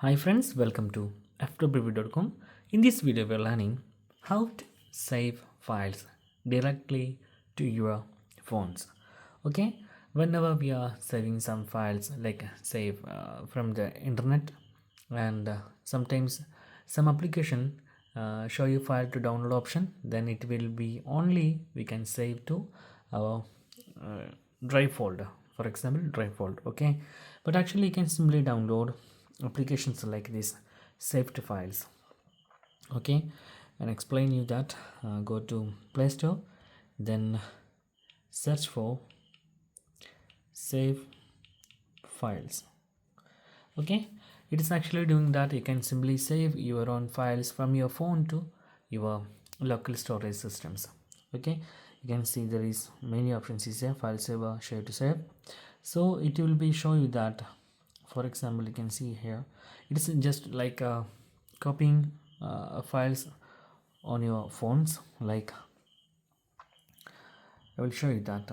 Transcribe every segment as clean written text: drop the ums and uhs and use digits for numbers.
Hi friends, welcome to Ftopreview.com. In this video we are learning how to save files directly to your phones. Okay, whenever we are saving some files like save from the internet, and sometimes some application show you file to download option, then it will be only we can save to our uh, drive folder, for example drive folder. Okay, but actually you can simply download applications like this saved files. Okay, and explain you that go to Play Store, then search for save files. Okay, it is actually doing that. You can simply save your own files from your phone to your local storage systems. Okay, you can see there is many options is here: file saver, share to save. So it will be show you that, for example, you can see here it is just like copying files on your phones. Like I will show you that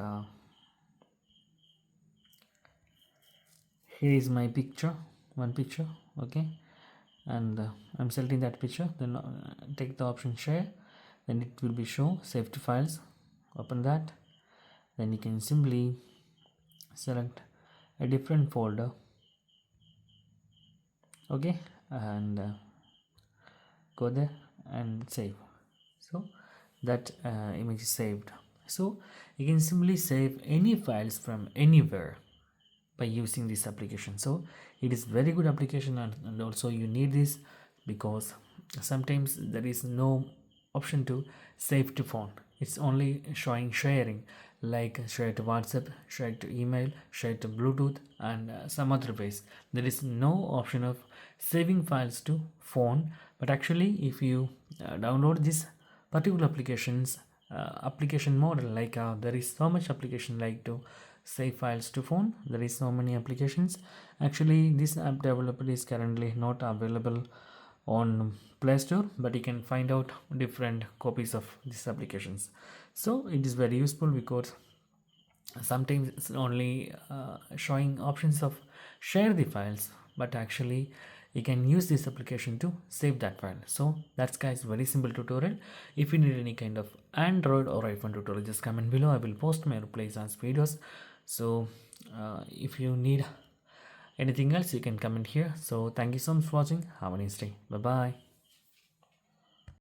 here is my picture, one picture. Okay, and I'm selecting that picture, then take the option share, then it will be show saved files. Open that, then you can simply select a different folder. Okay, and go there and save. So that image is saved. So you can simply save any files from anywhere by using this application. So it is very good application, and also you need this because sometimes there is no option to save to phone. It's only showing sharing, like share to WhatsApp, share to email, share to Bluetooth, and some other ways. There is no option of saving files to phone. But actually if you download this particular applications application model, like there is so much application like to save files to phone. There is so many applications. Actually this app developer is currently not available on Play Store, but you can find out different copies of these applications. So it is very useful because sometimes it's only showing options of share the files, but actually you can use this application to save that file. So that's guys very simple tutorial. If you need any kind of Android or iPhone tutorial, just comment below. I will post my replies as videos. So if you need anything else, you can comment here. So thank you so much for watching. Have a nice day. Bye bye.